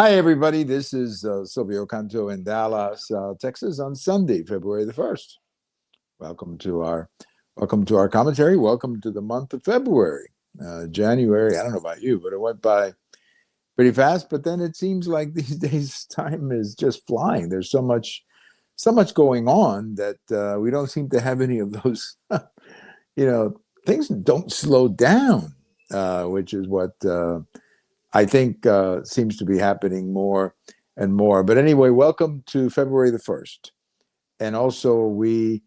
Hi, everybody. This is Silvio Canto in Dallas, Texas, on Sunday, February the 1st. Welcome to our commentary. Welcome to the month of February. January, I don't know about you, but it went by pretty fast. But then it seems like these days time is just flying. There's so much going on that we don't seem to have any of those. Things don't slow down, which is what I think seems to be happening more and more. But anyway, welcome to February the 1st. And also we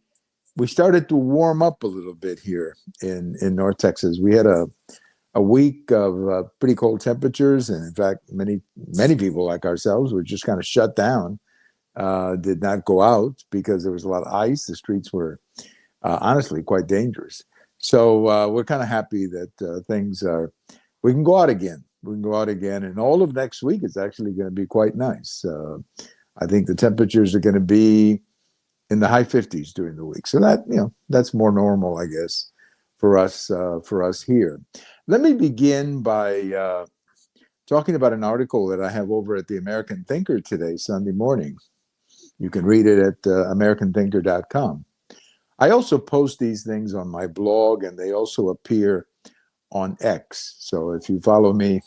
started to warm up a little bit here in North Texas. We had a week of pretty cold temperatures, and in fact, many people like ourselves were just kind of shut down, did not go out because there was a lot of ice. The streets were honestly quite dangerous. So we're kind of happy that we can go out again. We can go out again, and all of next week is actually going to be quite nice. I think the temperatures are going to be in the high 50s during the week, so that's more normal, I guess, for us here. Let me begin by talking about an article that I have over at the American Thinker today, Sunday morning. You can read it at americanthinker.com. I also post these things on my blog, and they also appear on X. So if you follow me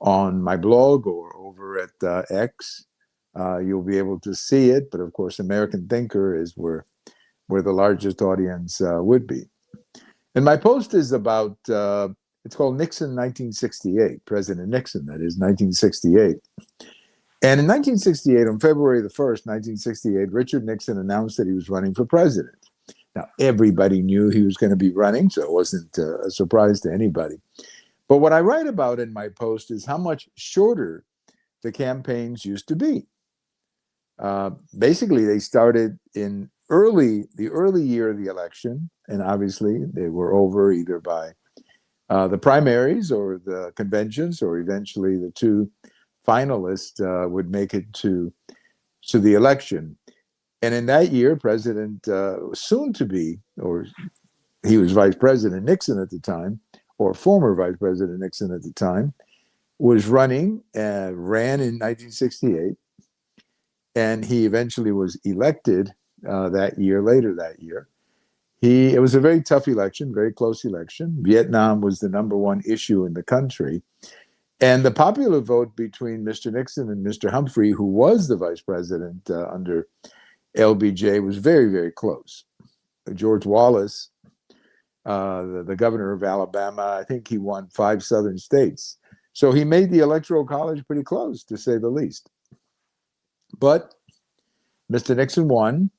on my blog or over at X, you'll be able to see it. But of course, American Thinker is where the largest audience would be. And my post is about, it's called Nixon 1968, President Nixon, that is, 1968. And in 1968, on February the 1st, 1968, Richard Nixon announced that he was running for president. Now, everybody knew he was going to be running, so it wasn't a surprise to anybody. But what I write about in my post is how much shorter the campaigns used to be. Basically, they started in the early year of the election, and obviously they were over either by the primaries or the conventions, or eventually the two finalists would make it to the election. And in that year, President soon to be, or he was Vice President Nixon at the time, or former Vice President Nixon at the time, was running, ran in 1968, and he eventually was elected later that year. It was a very tough election, very close election. Vietnam was the number one issue in the country. And the popular vote between Mr. Nixon and Mr. Humphrey, who was the vice president under LBJ, was very, very close. George Wallace, the governor of Alabama, I think he won 5 southern states. So he made the Electoral College pretty close, to say the least. But Mr. Nixon won,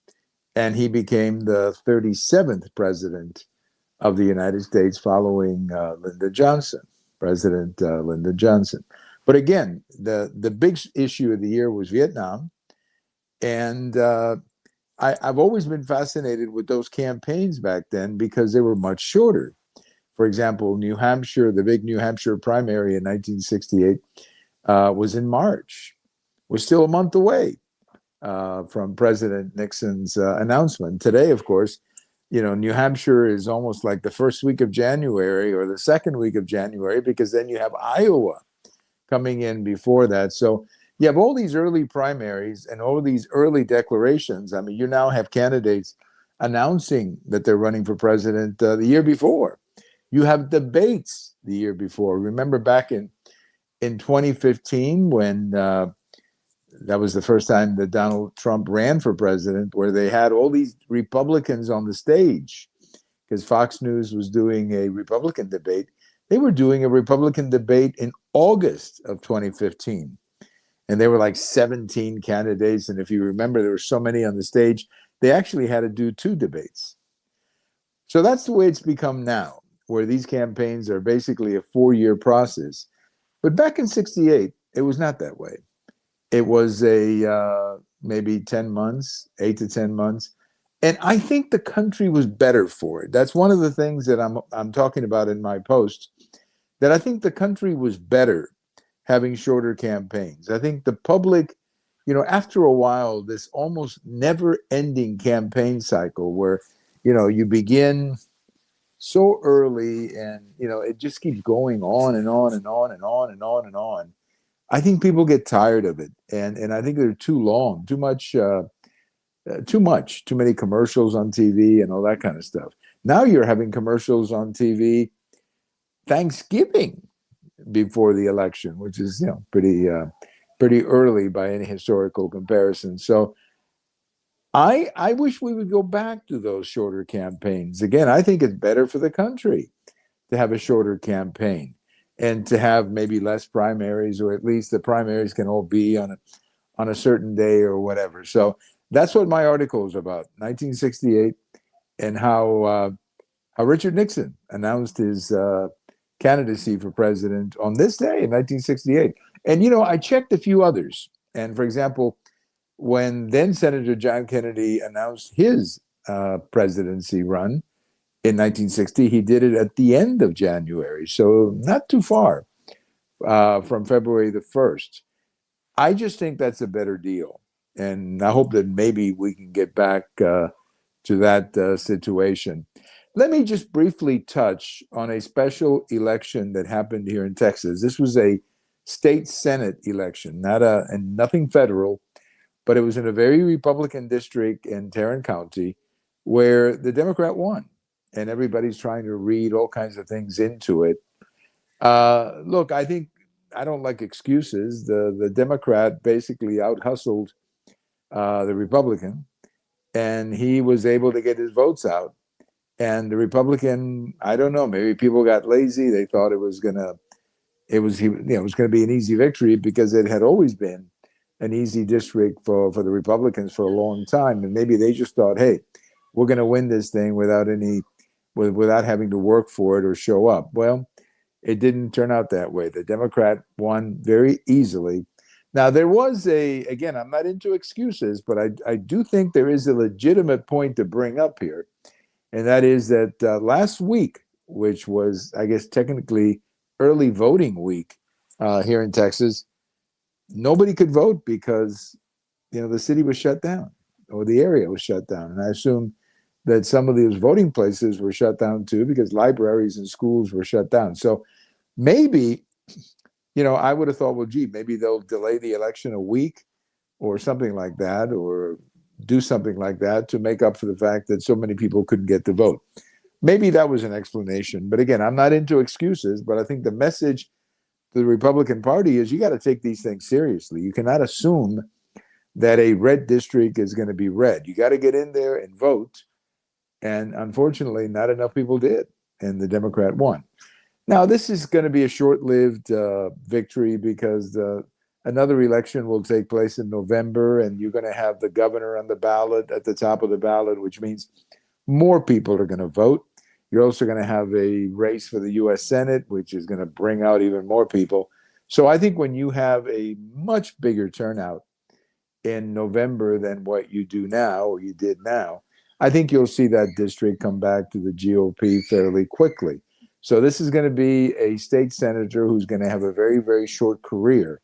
and he became the 37th president of the United States, following Lyndon Johnson, President Lyndon Johnson. But again, the big issue of the year was Vietnam. And I've always been fascinated with those campaigns back then because they were much shorter. For example, New Hampshire, the big New Hampshire primary in 1968 was in March. We're still a month away from President Nixon's announcement. Today, of course, New Hampshire is almost like the first week of January or the second week of January, because then you have Iowa coming in before that. So you have all these early primaries and all these early declarations. I mean, you now have candidates announcing that they're running for president the year before. You have debates the year before. Remember back in 2015 when that was the first time that Donald Trump ran for president, where they had all these Republicans on the stage because Fox News was doing a Republican debate. They were doing a Republican debate in August of 2015. And there were like 17 candidates. And if you remember, there were so many on the stage, they actually had to do 2 debates. So that's the way it's become now, where these campaigns are basically a 4-year process. But back in 68, it was not that way. It was maybe 10 months, 8 to 10 months. And I think the country was better for it. That's one of the things that I'm talking about in my post, that I think the country was better having shorter campaigns. I think the public, after a while, this almost never-ending campaign cycle where, you begin so early and, it just keeps going on and on and on and on and on and on. I think people get tired of it, and I think they're too long, too many commercials on TV and all that kind of stuff. Now you're having commercials on TV Thanksgiving before the election, which is pretty early by any historical comparison. So I wish we would go back to those shorter campaigns. Again, I think it's better for the country to have a shorter campaign and to have maybe less primaries, or at least the primaries can all be on a certain day or whatever. So that's what my article is about, 1968, and how Richard Nixon announced his candidacy for president on this day in 1968. And, I checked a few others. And for example, when then Senator John Kennedy announced his presidency run in 1960, he did it at the end of January. So not too far from February the 1st. I just think that's a better deal. And I hope that maybe we can get back to that situation. Let me just briefly touch on a special election that happened here in Texas. This was a state Senate election, and nothing federal, but it was in a very Republican district in Tarrant County where the Democrat won. And everybody's trying to read all kinds of things into it. Look, I don't like excuses. The Democrat basically out-hustled the Republican, and he was able to get his votes out. And the Republican, I don't know, maybe people got lazy. They thought it was going to be an easy victory because it had always been an easy district for the Republicans for a long time. And maybe they just thought, hey, we're going to win this thing without having to work for it or show up. Well, it didn't turn out that way. The Democrat won very easily. Now, there was again, I'm not into excuses, but I do think there is a legitimate point to bring up here. And that is that last week, which was, I guess, technically early voting week here in Texas, nobody could vote because, the city was shut down or the area was shut down. And I assume that some of these voting places were shut down too because libraries and schools were shut down. So maybe, I would have thought, well, gee, maybe they'll delay the election a week or something like that, or do something like that to make up for the fact that so many people couldn't get to vote. Maybe that was an explanation. But again, I'm not into excuses, but I think the message to the Republican Party is you got to take these things seriously. You cannot assume that a red district is going to be red. You got to get in there and vote. And unfortunately, not enough people did, and the Democrat won. Now, this is going to be a short-lived victory because another election will take place in November, and you're going to have the governor on the ballot at the top of the ballot, which means more people are going to vote. You're also going to have a race for the U.S. Senate, which is going to bring out even more people. So I think when you have a much bigger turnout in November than what you do now, or you did now, I think you'll see that district come back to the GOP fairly quickly. So this is going to be a state senator who's going to have a very, very short career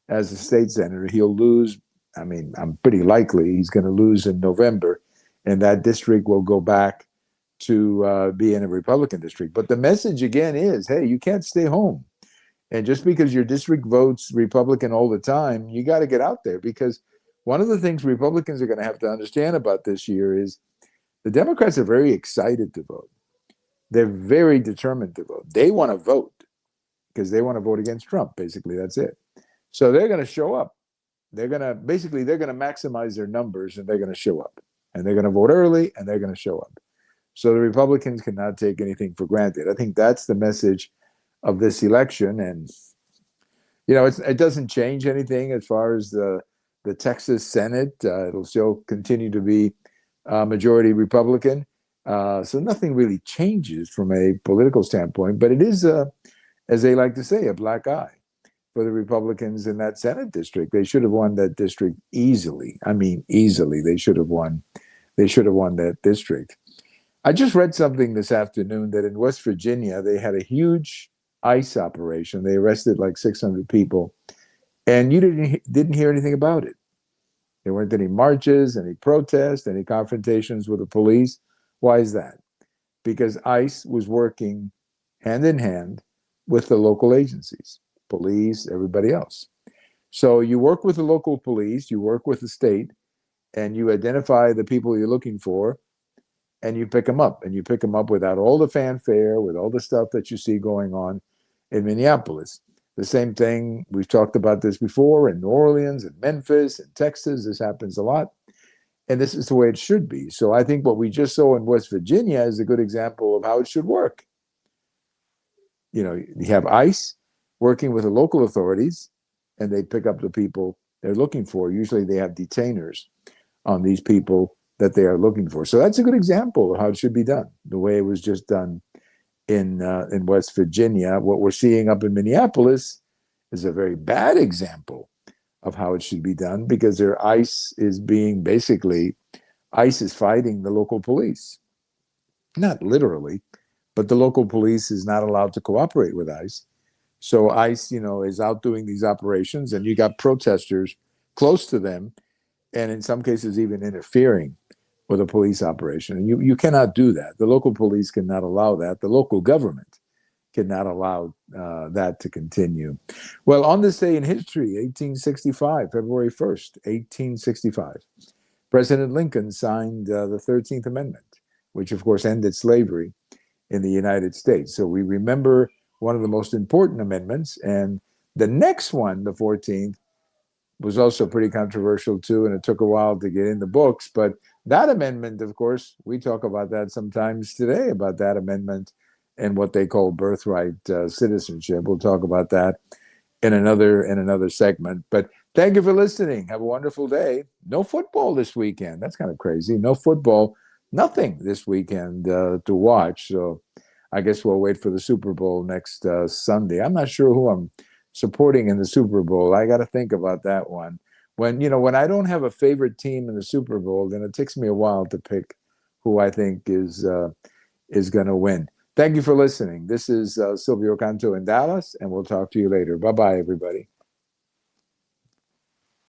as a state senator. He'll lose. I mean, I'm pretty likely he's going to lose in November, and that district will go back to be in a Republican district. But the message again is, hey, you can't stay home. And just because your district votes Republican all the time, you got to get out there, because one of the things Republicans are going to have to understand about this year is the Democrats are very excited to vote. They're very determined to vote. They want to vote because they want to vote against Trump. Basically, that's it. So they're going to show up. They're going to maximize their numbers, and they're going to show up. And they're going to vote early, and they're going to show up. So the Republicans cannot take anything for granted. I think that's the message of this election. And, it doesn't change anything as far as the Texas Senate. It'll still continue to be majority Republican. So nothing really changes from a political standpoint, but it is, as they like to say, a black eye for the Republicans in that Senate district. They should have won that district easily. I mean, easily. They should have won that district. I just read something this afternoon that in West Virginia, they had a huge ICE operation. They arrested like 600 people, and you didn't hear anything about it. There weren't any marches, any protests, any confrontations with the police. Why is that? Because ICE was working hand in hand with the local agencies, police, everybody else. So you work with the local police, you work with the state, and you identify the people you're looking for, and you pick them up. And you pick them up without all the fanfare, with all the stuff that you see going on in Minneapolis. The same thing, we've talked about this before, in New Orleans, in Memphis, in Texas. This happens a lot. And this is the way it should be. So I think what we just saw in West Virginia is a good example of how it should work. You have ICE working with the local authorities, and they pick up the people they're looking for. Usually they have detainers on these people that they are looking for. So that's a good example of how it should be done, the way it was just done in West Virginia. What we're seeing up in Minneapolis is a very bad example of how it should be done, because their ICE is fighting the local police. Not literally, but the local police is not allowed to cooperate with ICE. So ICE, is out doing these operations, and you got protesters close to them, and in some cases even interfering with a police operation. And you cannot do that. The local police cannot allow that. The local government cannot allow that to continue. Well, on this day in history, 1865, February 1st, 1865, President Lincoln signed the 13th Amendment, which of course ended slavery in the United States. So we remember one of the most important amendments. And the next one, the 14th, was also pretty controversial too, and it took a while to get in the books. But that amendment, of course, we talk about that sometimes today, about that amendment and what they call birthright citizenship. We'll talk about that in another segment. But thank you for listening. Have a wonderful day. No football this weekend. That's kind of crazy. No football, nothing this weekend to watch. So I guess we'll wait for the Super Bowl next Sunday. I'm not sure who I'm supporting in the Super Bowl. I got to think about that one. When I don't have a favorite team in the Super Bowl, then it takes me a while to pick who I think is going to win. Thank you for listening. This is Silvio Canto in Dallas, and we'll talk to you later. Bye-bye, everybody.